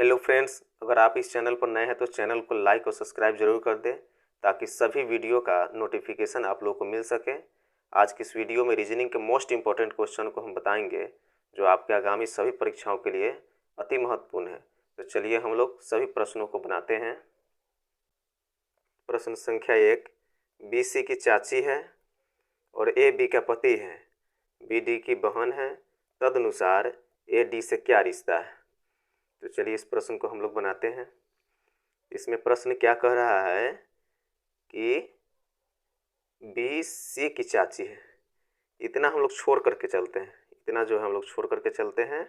Hello friends, अगर आप इस चैनल पर नए हैं तो चैनल को लाइक और सब्सक्राइब जरूर कर दें ताकि सभी वीडियो का नोटिफिकेशन आप लोगों को मिल सके। आज की इस वीडियो में रीजनिंग के मोस्ट इम्पॉर्टेंट क्वेश्चन को हम बताएंगे जो आपके आगामी सभी परीक्षाओं के लिए अति महत्वपूर्ण है। तो चलिए हम लोग सभी प्रश्नों को बनाते हैं। प्रश्न संख्या 1, बी सी की चाची है और ए बी का पति है, बी डी की बहन है, तदनुसार ए डी से क्या रिश्ता है। तो चलिए इस प्रश्न को हम लोग बनाते हैं। इसमें प्रश्न क्या कह रहा है कि बी सी की चाची है। इतना हम लोग छोड़ करके चलते हैं, इतना जो है हम लोग छोड़ करके चलते हैं।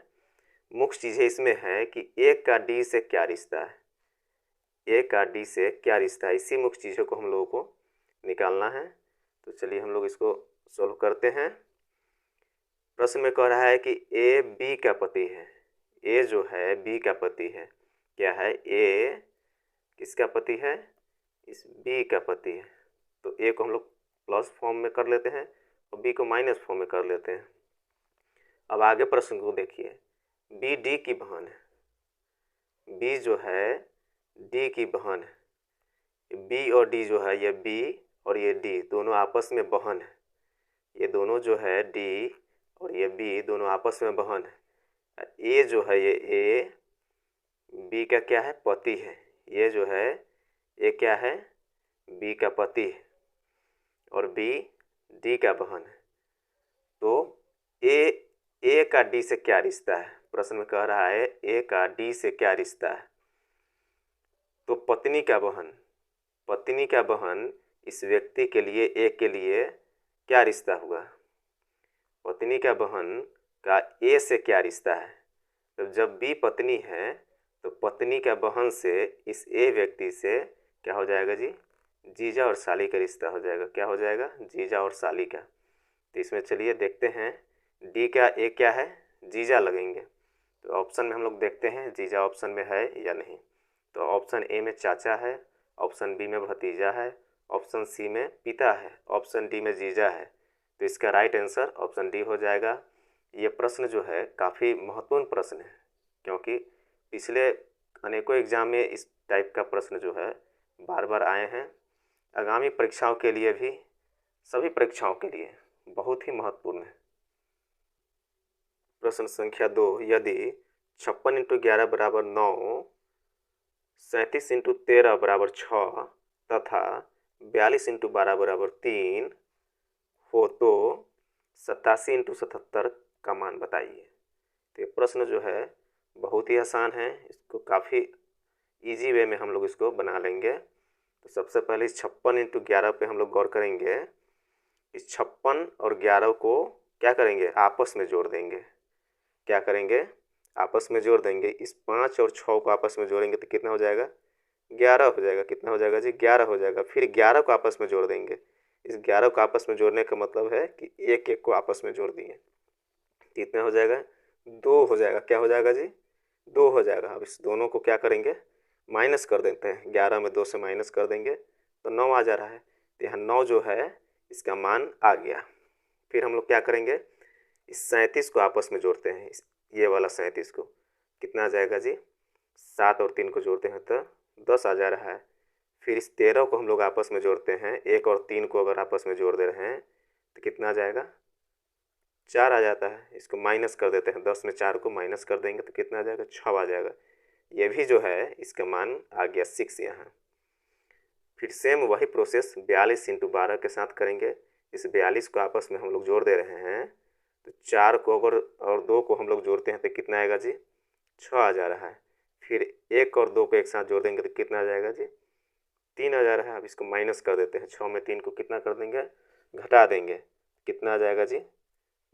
मुख्य चीज़ें इसमें है कि ए का डी से क्या रिश्ता है, ए का डी से क्या रिश्ता है, इसी मुख्य चीज़ों को हम लोगों को निकालना है। तो चलिए हम लोग इसको सॉल्व करते हैं। प्रश्न में कह रहा है कि ए बी का पति है, ए जो है बी का पति है। क्या है, ए किसका पति है, इस बी का पति है। तो ए को हम लोग प्लस फॉर्म में कर लेते हैं और बी को माइनस फॉर्म में कर लेते हैं। अब आगे प्रश्न को देखिए, बी डी की बहन है, बी जो है डी की बहन है। बी और डी जो है, ये बी और ये डी दोनों आपस में बहन है। ये दोनों जो है डी और ये बी दोनों आपस में बहन है। ए जो है ये ए बी का क्या है, पति है। ये जो है ए क्या है, बी का पति है और बी डी का बहन है। तो ए का डी से क्या रिश्ता है, प्रश्न में कह रहा है ए का डी से क्या रिश्ता है। तो पत्नी का बहन इस व्यक्ति के लिए, ए के लिए क्या रिश्ता हुआ। पत्नी का बहन का ए से क्या रिश्ता है। तो जब बी पत्नी है तो पत्नी का बहन से इस ए व्यक्ति से क्या हो जाएगा जी, जीजा और साली का रिश्ता हो जाएगा। क्या हो जाएगा, जीजा और साली का। तो इसमें चलिए देखते हैं, डी का ए क्या है, जीजा लगेंगे। तो ऑप्शन में हम लोग देखते हैं जीजा ऑप्शन में है या नहीं। तो ऑप्शन ए में चाचा है, ऑप्शन बी में भतीजा है, ऑप्शन सी में पिता है, ऑप्शन डी में जीजा है। तो इसका राइट आंसर ऑप्शन डी हो जाएगा। ये प्रश्न जो है काफ़ी महत्वपूर्ण प्रश्न है क्योंकि पिछले अनेकों एग्जाम में इस टाइप का प्रश्न जो है बार बार आए हैं। आगामी परीक्षाओं के लिए भी, सभी परीक्षाओं के लिए बहुत ही महत्वपूर्ण है। प्रश्न संख्या 2, यदि 56 इंटू 11 बराबर 9, 37 इंटू 13 बराबर 6 तथा 42 इंटू 12 बराबर 3 हो तो 87 इंटू 77 का मान बताइए। तो ये प्रश्न जो है बहुत ही आसान है, इसको काफ़ी इजी वे में हम लोग इसको बना लेंगे। तो सबसे पहले इस 56 इंटू 11 पे हम लोग गौर करेंगे। इस 56 और 11 को क्या करेंगे, आपस में जोड़ देंगे। क्या करेंगे, आपस में जोड़ देंगे। इस 5 और 6 को आपस में जोड़ेंगे तो कितना हो जाएगा, 11 हो जाएगा। कितना हो जाएगा जी, 11 हो जाएगा। फिर 11 को आपस में जोड़ देंगे। इस 11 को आपस में जोड़ने का मतलब है कि एक एक को आपस में जोड़ दिए। कितना हो जाएगा, 2 हो जाएगा। क्या हो जाएगा जी, 2 हो जाएगा। अब इस दोनों को क्या करेंगे, माइनस कर देते हैं। 11 में 2 से माइनस कर देंगे तो 9 आ जा रहा है। तो यहाँ 9 जो है इसका मान आ गया। फिर हम लोग क्या करेंगे, इस 37 को आपस में जोड़ते हैं। ये वाला 37 को कितना आ जाएगा जी, 7 और 3 को जोड़ते हैं तो 10 आ जा रहा है। फिर इस 13 को हम लोग आपस में जोड़ते हैं। 1 और 3 को अगर आपस में जोड़ दे रहे हैं तो कितना आ जाएगा, 4 आ जाता है। इसको माइनस कर देते हैं, 10 में 4 को माइनस कर देंगे तो कितना आ जाएगा, 6 आ जाएगा। ये भी जो है इसका मान आ गया 6 यहाँ। फिर सेम वही प्रोसेस 42 इंटू 12 के साथ करेंगे। इस 42 को आपस में हम लोग जोड़ दे रहे हैं तो 4 को अगर और 2 को हम लोग जोड़ते हैं तो कितना आएगा जी, 6 आ जा रहा है। फिर 1 और 2 को एक साथ जोड़ देंगे तो कितना आ जाएगा जी, 3 आ जा रहा है। अब इसको माइनस कर देते हैं। 6 में 3 को कितना कर देंगे, घटा देंगे। कितना आ जाएगा जी,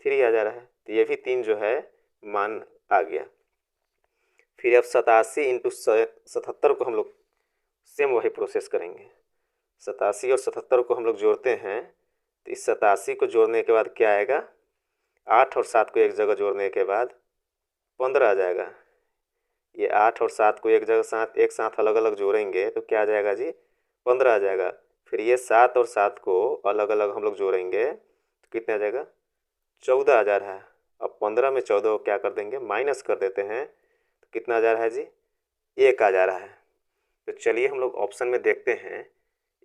3 आ जा रहा है। तो ये भी 3 जो है मान आ गया। फिर अब 87 इंटू 77 को हम लोग सेम वही प्रोसेस करेंगे। 87 और 77 को हम लोग जोड़ते हैं तो इस 87 को जोड़ने के बाद क्या आएगा, 8 और 7 को एक जगह जोड़ने के बाद 15 आ जाएगा। ये 8 और 7 को एक साथ अलग अलग जोड़ेंगे तो क्या आ जाएगा जी, 15 आ जाएगा। फिर ये 7 और 7 को अलग अलग हम लोग जोड़ेंगे तो कितना आ जाएगा, 14 आ जा रहा है। अब 15 में 14 को क्या कर देंगे, माइनस कर देते हैं तो कितना आ जा रहा है जी, 1 आ जा रहा है। तो चलिए हम लोग ऑप्शन में देखते हैं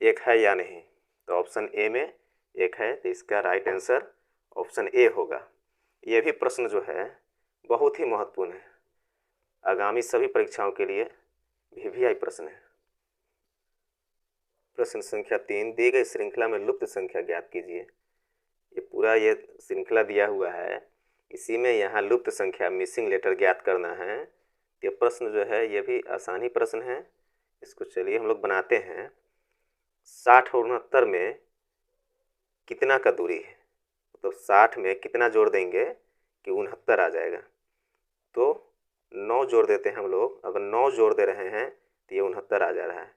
1 है या नहीं। तो ऑप्शन ए में 1 है, तो इसका राइट आंसर ऑप्शन ए होगा। ये भी प्रश्न जो है बहुत ही महत्वपूर्ण है, आगामी सभी परीक्षाओं के लिए वीवीआई प्रश्न है। प्रश्न संख्या 3, दी गई श्रृंखला में लुप्त संख्या ज्ञात कीजिए। ये पूरा ये श्रृंखला दिया हुआ है, इसी में यहाँ लुप्त संख्या मिसिंग लेटर ज्ञात करना है। ये प्रश्न जो है ये भी आसानी प्रश्न है, इसको चलिए हम लोग बनाते हैं। 60 और 69 में कितना का दूरी है, तो 60 में कितना जोड़ देंगे कि 69 आ जाएगा। तो 9 जोड़ देते हैं हम लोग, अगर 9 जोड़ दे रहे हैं तो ये 69 आ जा रहा है।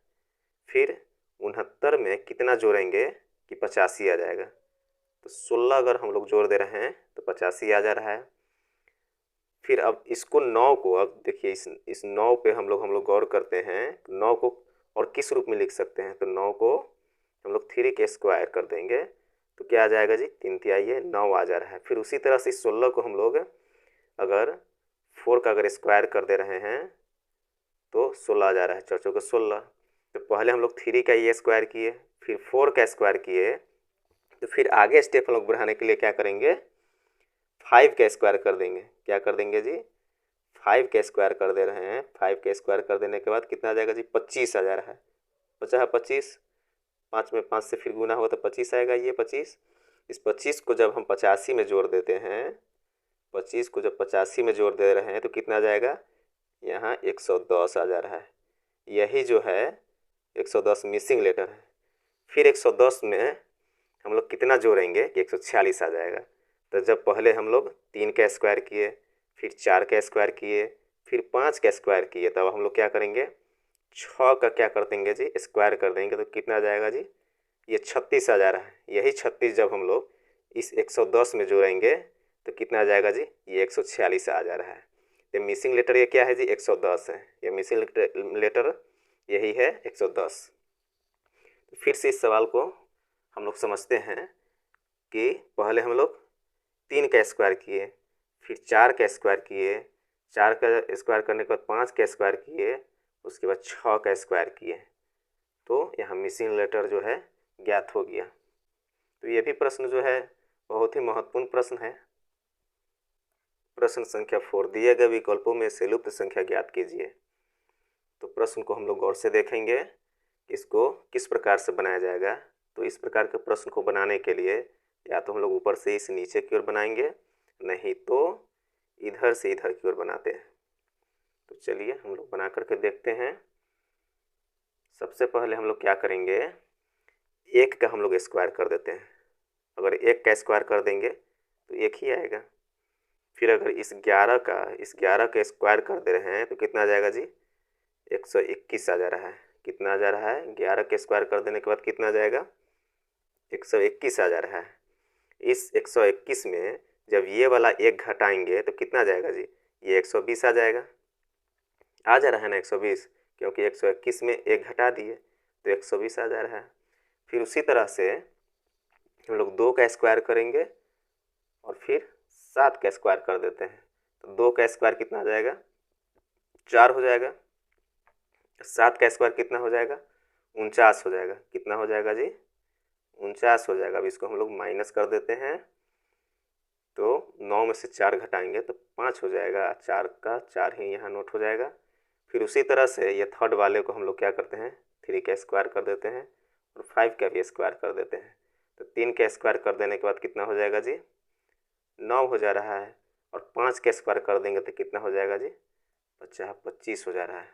फिर 69 में कितना जोड़ेंगे कि 85 आ जाएगा। तो 16 अगर हम लोग जोड़ दे रहे हैं तो 85 आ जा रहा है। फिर अब इसको 9 को, अब देखिए इस 9 पे हम लोग गौर करते हैं। 9 को और किस रूप में लिख सकते हैं, तो 9 को हम लोग 3 के स्क्वायर कर देंगे तो क्या आ जाएगा जी, 3 तिहाई 9 आ जा रहा है। फिर उसी तरह से 16 को हम लोग अगर 4 का अगर स्क्वायर कर दे रहे हैं तो 16 आ जा रहा है, 4 चौके 16। तो पहले हम लोग 3 का ये स्क्वायर किए, फिर 4 का स्क्वायर किए, तो फिर आगे स्टेप हम लोग बढ़ाने के लिए क्या करेंगे, 5 का स्क्वायर कर देंगे। क्या कर देंगे जी, 5 का स्क्वायर कर दे रहे हैं। 5 का स्क्वायर कर देने के बाद कितना आ जाएगा जी, 25 आ जा रहा है। 25, 5 में 5 से फिर गुना होगा तो 25 आएगा। ये 25, इस 25 को जब हम 85 में जोड़ देते हैं, 25 को जब 85 में जोड़ दे रहे हैं तो कितना आ जाएगा, यहाँ 110 आ जा रहा है। यही जो है 110 मिसिंग लेटर है। फिर 110 में हम लोग कितना जोड़ेंगे कि 146 आ जाएगा। तो जब पहले हम लोग 3 का स्क्वायर किए, फिर 4 का स्क्वायर किए, फिर 5 का स्क्वायर किए, तब हम लोग क्या करेंगे, 6 का क्या कर देंगे जी, स्क्वायर कर देंगे तो कितना आ जाएगा जी, ये 36 आ जा रहा है। यही 36 जब हम लोग इस 110 में जोड़ेंगे तो कितना आ जाएगा जी, ये 146 आ जा रहा है। तो मिसिंग लेटर ये क्या है जी, 110 है। ये मिसिंग लेटर यही है 110। फिर से इस सवाल को हम लोग समझते हैं कि पहले हम लोग 3 का स्क्वायर किए, फिर 4 का स्क्वायर किए, 4 का स्क्वायर करने के बाद 5 का स्क्वायर किए, उसके बाद 6 का स्क्वायर किए, तो यहाँ मिसिंग लेटर जो है ज्ञात हो गया। तो ये भी प्रश्न जो है बहुत ही महत्वपूर्ण प्रश्न है। प्रश्न संख्या 4, दिए गए विकल्पों में से लुप्त संख्या ज्ञात कीजिए। तो प्रश्न को हम लोग गौर से देखेंगे, इसको किस प्रकार से बनाया जाएगा। तो इस प्रकार के प्रश्न को बनाने के लिए या तो हम लोग ऊपर से इस नीचे की ओर बनाएंगे, नहीं तो इधर से इधर की ओर बनाते हैं। तो चलिए हम लोग बना करके देखते हैं। सबसे पहले हम लोग क्या करेंगे, 1 का हम लोग स्क्वायर कर देते हैं। अगर 1 का स्क्वायर कर देंगे तो 1 ही आएगा। फिर अगर इस 11 का स्क्वायर कर दे रहे हैं तो कितना आ जाएगा जी, 121 आ जा रहा है। कितना आ जा रहा है, 11 के स्क्वायर कर देने के बाद कितना आ जाएगा, 121 आ जा रहा है। इस 121 में जब ये वाला 1 घटाएंगे तो कितना आ जाएगा जी, ये 120 आ जाएगा। आ जा रहा है ना 120, क्योंकि 121 में 1 घटा दिए तो 120 आ जा रहा है। फिर उसी तरह से हम लोग 2 का स्क्वायर करेंगे और फिर 7 का स्क्वायर कर देते हैं। तो 2 का स्क्वायर कितना आ जाएगा, 4 हो जाएगा। 7 का स्क्वायर कितना हो जाएगा, 49 हो जाएगा। कितना हो जाएगा जी, 49 हो जाएगा। अब इसको हम लोग माइनस कर देते हैं, तो 9 में से 4 घटाएंगे तो 5 हो जाएगा। 4 का 4 ही यहाँ नोट हो जाएगा। फिर उसी तरह से ये थर्ड वाले को हम लोग क्या करते हैं, 3 का स्क्वायर कर देते हैं और 5 का भी स्क्वायर कर देते हैं। तो 3 का स्क्वायर कर देने के बाद कितना हो जाएगा जी, 9 हो जा रहा है। और 5 का स्क्वायर कर देंगे तो कितना हो जाएगा जी, 25 हो जा रहा है।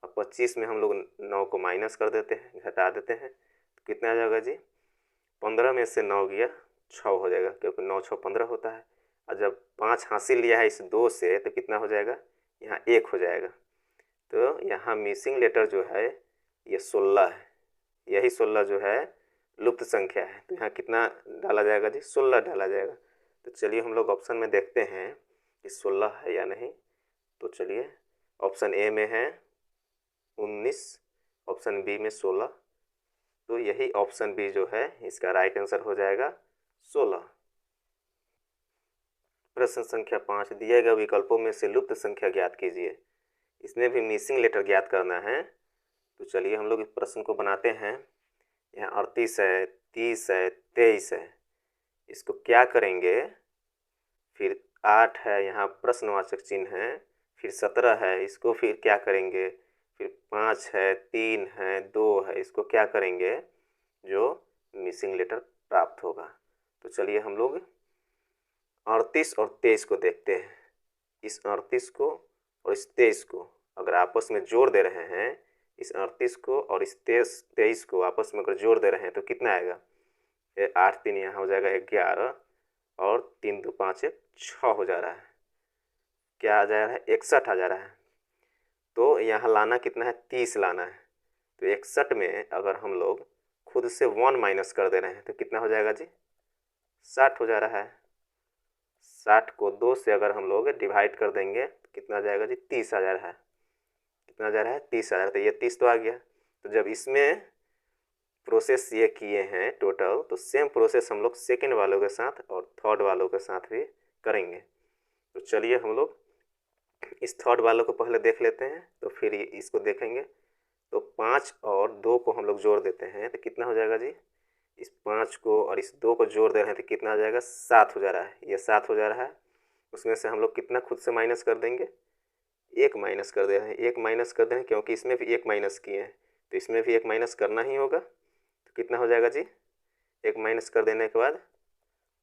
अब 25 में हम लोग 9 को माइनस कर देते हैं, घटा देते हैं, तो कितना आ जाएगा जी, 15 में से 9 गया 6 हो जाएगा, क्योंकि 9 6 15 होता है। और जब 5 हासिल लिया है इस 2 से तो कितना हो जाएगा, यहाँ 1 हो जाएगा। तो यहाँ मिसिंग लेटर जो है ये 16 है। यही 16 जो है लुप्त संख्या है। तो यहाँ कितना डाला जाएगा जी, 16 डाला जाएगा। तो चलिए हम लोग ऑप्शन में देखते हैं कि 16 है या नहीं। तो चलिए ऑप्शन ए में है 19, ऑप्शन बी में 16। तो यही ऑप्शन बी जो है इसका राइट आंसर हो जाएगा 16। प्रश्न संख्या 5, दिए गए विकल्पों में से लुप्त संख्या ज्ञात कीजिए। इसमें भी मिसिंग लेटर ज्ञात करना है। तो चलिए हम लोग इस प्रश्न को बनाते हैं। यहाँ 38 है, 30 है, 23 है, इसको क्या करेंगे, फिर 8 है, यहाँ प्रश्नवाचक चिन्ह है, फिर 17 है, इसको फिर क्या करेंगे, फिर 5 है, 3 है, 2 है, इसको क्या करेंगे, जो मिसिंग लेटर प्राप्त होगा। तो चलिए हम लोग 38 और 23 को देखते हैं। इस 38 को और इस 23 को अगर आपस में जोड़ दे रहे हैं, इस 38 को और इस 23 को आपस में अगर जोड़ दे रहे हैं तो कितना आएगा, 8 3 यहाँ हो जाएगा 11 और 3 2 5 6 हो जा रहा है, क्या आ जा रहा है, 61 आ जा रहा है। तो यहाँ लाना कितना है, 30 लाना है। तो 61 में अगर हम लोग खुद से 1 माइनस कर दे रहे हैं तो कितना हो जाएगा जी, 60 हो जा रहा है। 60 को 2 से अगर हम लोग डिवाइड कर देंगे तो कितना आ जाएगा जी, 30 आ जा रहा है। कितना आ जा रहा है, 30 आ रहा है। तो ये 30 तो आ गया। तो जब इसमें प्रोसेस ये किए हैं टोटल, तो सेम प्रोसेस हम लोग सेकेंड वालों के साथ और थर्ड वालों के साथ भी करेंगे। तो चलिए हम लोग इस थर्ड वालों को पहले देख लेते हैं, तो फिर इसको देखेंगे। तो 5 और 2 को हम लोग जोड़ देते हैं तो कितना हो जाएगा जी, इस 5 को और इस 2 को जोड़ दे रहे हैं तो कितना हो जाएगा, 7 हो जा रहा है। ये 7 हो जा रहा है। उसमें से हम लोग कितना खुद से माइनस कर देंगे, 1 माइनस कर दे रहे हैं। 1 माइनस कर दे रहे हैं क्योंकि इसमें भी 1 माइनस किए हैं, तो इसमें भी 1 माइनस करना ही होगा। तो कितना हो जाएगा जी, 1 माइनस कर देने के बाद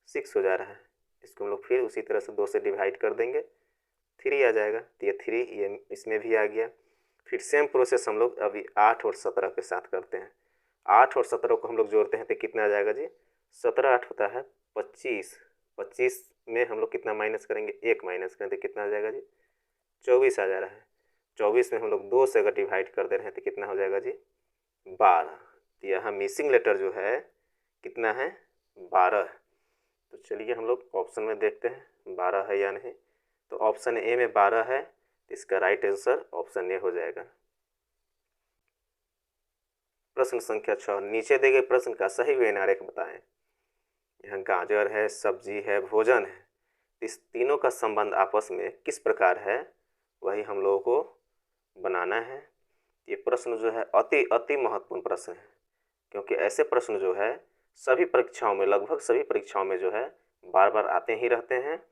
6 हो जा रहा है। इसको हम लोग फिर उसी तरह से 2 से डिवाइड कर देंगे, 3 आ जाएगा। तो ये 3 ये इसमें भी आ गया। फिर सेम प्रोसेस हम लोग अभी 8 और 17 के साथ करते हैं। 8 और 17 को हम लोग जोड़ते हैं तो कितना आ जाएगा जी, 17 8 होता है 25। 25 में हम लोग कितना माइनस करेंगे, 1 माइनस करें तो कितना आ जाएगा जी, 24 आ जा रहा है। 24 में हम लोग 2 से अगर डिवाइड कर दे रहे हैं तो कितना हो जाएगा जी, 12। तो यहाँ मिसिंग लेटर जो है कितना है, 12। तो चलिए हम लोग ऑप्शन में देखते हैं 12 है या नहीं। तो ऑप्शन ए में 12 है, तो इसका राइट आंसर ऑप्शन ए हो जाएगा। प्रश्न संख्या 6, नीचे दिए गए प्रश्न का सही व्यंजन आरेख बताएं। यहाँ गाजर है, सब्जी है, भोजन है, इस तीनों का संबंध आपस में किस प्रकार है, वही हम लोगों को बनाना है। ये प्रश्न जो है अति अति महत्वपूर्ण प्रश्न है, क्योंकि ऐसे प्रश्न जो है सभी परीक्षाओं में, लगभग सभी परीक्षाओं में जो है बार बार आते ही रहते हैं,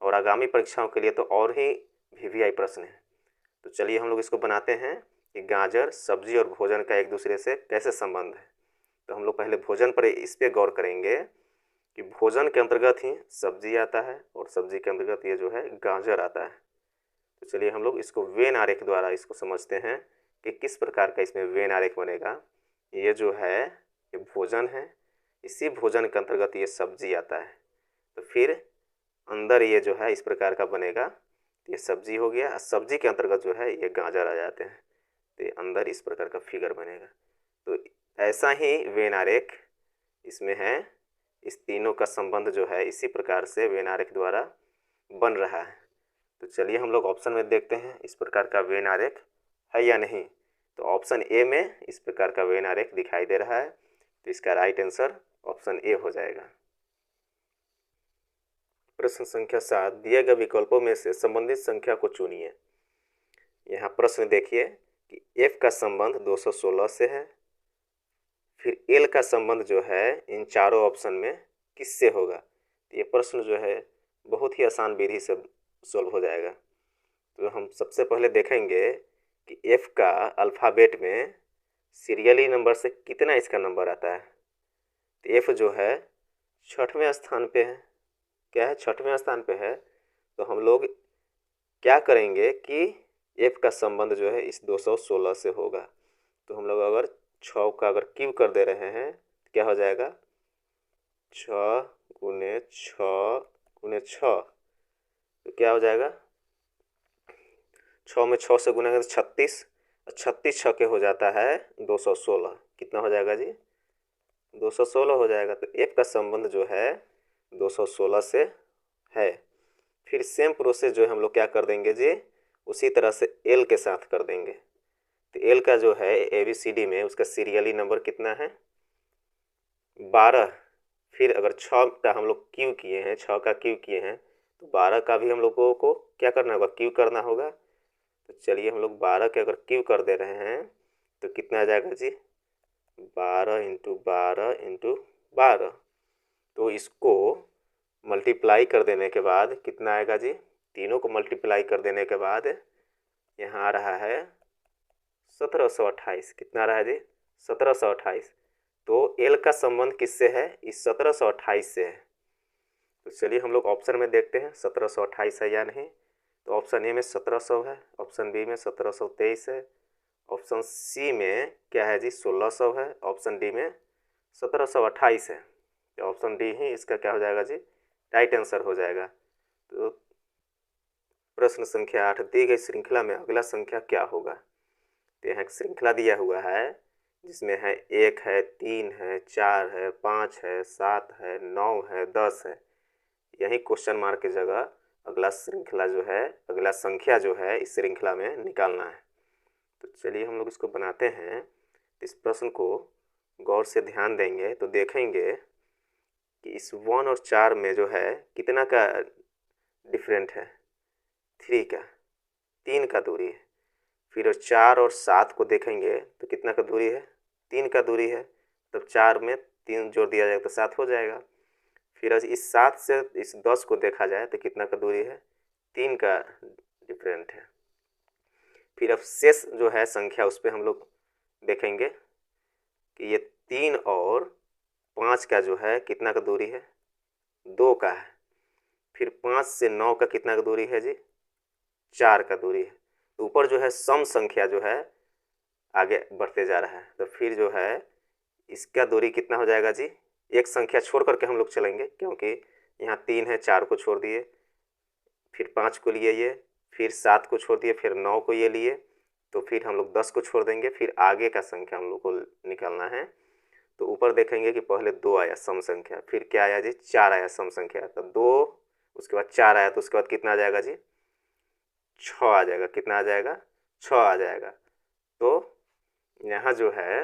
और आगामी परीक्षाओं के लिए तो और ही वीवीआई प्रश्न है। तो चलिए हम लोग इसको बनाते हैं कि गाजर, सब्जी और भोजन का एक दूसरे से कैसे संबंध है। तो हम लोग पहले भोजन पर इस पर गौर करेंगे कि भोजन के अंतर्गत ही सब्जी आता है और सब्जी के अंतर्गत ये जो है गाजर आता है। तो चलिए हम लोग इसको वेन आरेख द्वारा इसको समझते हैं कि किस प्रकार का इसमें वेन आरेख बनेगा। ये जो है ये भोजन है, इसी भोजन के अंतर्गत ये सब्जी आता है। तो फिर अंदर ये जो है इस प्रकार का बनेगा, ये सब्जी हो गया। सब्जी के अंतर्गत जो है ये गाजर आ जाते हैं, तो ये अंदर इस प्रकार का फिगर बनेगा। तो ऐसा ही वेन आरेख इसमें है, इस तीनों का संबंध जो है इसी प्रकार से वेन आरेख द्वारा बन रहा है। तो चलिए हम लोग ऑप्शन में देखते हैं इस प्रकार का वेन आरेख है या नहीं। तो ऑप्शन ए में इस प्रकार का वेन आरेख दिखाई दे रहा है, तो इसका राइट आंसर ऑप्शन ए हो जाएगा। प्रश्न संख्या 7, दिए गए विकल्पों में से संबंधित संख्या को चुनिए। यहाँ प्रश्न देखिए कि एफ का संबंध 216 से है, फिर एल का संबंध जो है इन चारों ऑप्शन में किससे होगा। तो ये प्रश्न जो है बहुत ही आसान विधि से सॉल्व हो जाएगा। तो हम सबसे पहले देखेंगे कि एफ का अल्फ़ाबेट में सीरियली नंबर से कितना इसका नंबर आता है। तो एफ जो है 6वें स्थान पे है, क्या है, 6वें स्थान पे है। तो हम लोग क्या करेंगे कि एफ का संबंध जो है इस 216 से होगा। तो हम लोग अगर 6 का अगर क्यूब कर दे रहे हैं तो क्या हो जाएगा, 6 गुने 6 गुने 6, तो क्या हो जाएगा, 6 में 6 से गुना करें तो 36, 36 6 के हो जाता है 216। कितना हो जाएगा जी, 216 हो जाएगा। तो एफ का संबंध जो है 216 से है। फिर सेम प्रोसेस जो है हम लोग क्या कर देंगे जी, उसी तरह से एल के साथ कर देंगे। तो एल का जो है ABCD में उसका सीरियली नंबर कितना है, 12। फिर अगर 6 का हम लोग क्यू किए हैं, 6 का क्यू किए हैं, तो 12 का भी हम लोगों को क्या करना होगा, क्यू करना होगा। तो चलिए हम लोग 12 के अगर क्यूब कर दे रहे हैं तो कितना आ जाएगा जी, 12 इंटू 12 इंटू 12। तो इसको मल्टीप्लाई कर देने के बाद कितना आएगा जी, तीनों को मल्टीप्लाई कर देने के बाद यहाँ आ रहा है 1728। कितना आ रहा है जी, 1728। तो एल का संबंध किससे है, इस 1728 से है। तो चलिए हम लोग ऑप्शन में देखते हैं 1728 है या नहीं। तो ऑप्शन ए में 1700 है, ऑप्शन बी में 1723 है, ऑप्शन सी में क्या है जी 1600 है, ऑप्शन डी में 1728 है। तो ऑप्शन डी ही इसका क्या हो जाएगा जी, राइट आंसर हो जाएगा। तो प्रश्न संख्या 8, दी गई श्रृंखला में अगला संख्या क्या होगा। तो यहाँ श्रृंखला दिया हुआ है जिसमें है 1 है, 3 है, 4 है, 5 है, 7 है, 9 है, 10 है। यही क्वेश्चन मार्क की जगह अगला श्रृंखला जो है, अगला संख्या जो है इस श्रृंखला में निकालना है। तो चलिए हम लोग इसको बनाते हैं। इस प्रश्न को गौर से ध्यान देंगे तो देखेंगे कि इस 1 और 4 में जो है कितना का डिफरेंट है, 3 का, 3 का दूरी है। फिर 4 और 7 को देखेंगे तो कितना का दूरी है, 3 का दूरी है। तब 4 में 3 जोड़ दिया जाएगा तो 7 हो जाएगा। फिर इस 7 से इस 10 को देखा जाए तो कितना का दूरी है, 3 का डिफरेंट है। फिर अब शेष जो है संख्या उस पर हम लोग देखेंगे कि ये 3 और 5 का जो है कितना का दूरी है, 2 का है। फिर 5 से 9 का कितना का दूरी है जी, 4 का दूरी है। तो ऊपर जो है सम संख्या जो है आगे बढ़ते जा रहा है। तो फिर जो है इसका दूरी कितना हो जाएगा जी, एक संख्या छोड़ करके हम लोग चलेंगे क्योंकि यहाँ 3 है, 4 को छोड़ दिए, फिर 5 को लिए ये, फिर 7 को छोड़ दिए, फिर 9 को ये लिए, तो फिर हम लोग 10 को छोड़ देंगे। फिर आगे का संख्या हम लोग को निकालना है। तो ऊपर देखेंगे कि पहले 2 आया सम संख्या, फिर क्या आया जी, 4 आया सम संख्या। तो 2, उसके बाद 4 आया, तो उसके बाद कितना आ जाएगा जी, 6 आ जाएगा। कितना आ जाएगा, 6 आ जाएगा। तो यहाँ जो है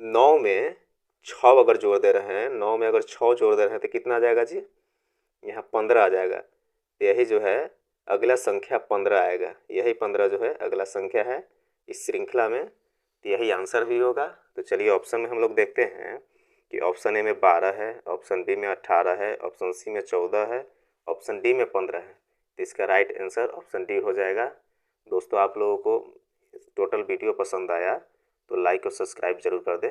9 में 6 अगर जोड़ दे रहे हैं, 9 में अगर 6 जोड़ दे रहे हैं तो कितना आ जाएगा जी, यहाँ 15 आ जाएगा। यही जो है अगला संख्या 15 आएगा। यही 15 जो है अगला संख्या है इस श्रृंखला में। तो यही आंसर भी होगा। तो चलिए ऑप्शन में हम लोग देखते हैं कि ऑप्शन ए में 12 है, ऑप्शन बी में 18 है, ऑप्शन सी में 14 है, ऑप्शन डी में 15 है। तो इसका राइट आंसर ऑप्शन डी हो जाएगा। दोस्तों आप लोगों को टोटल वीडियो पसंद आया तो लाइक और सब्सक्राइब जरूर कर दें।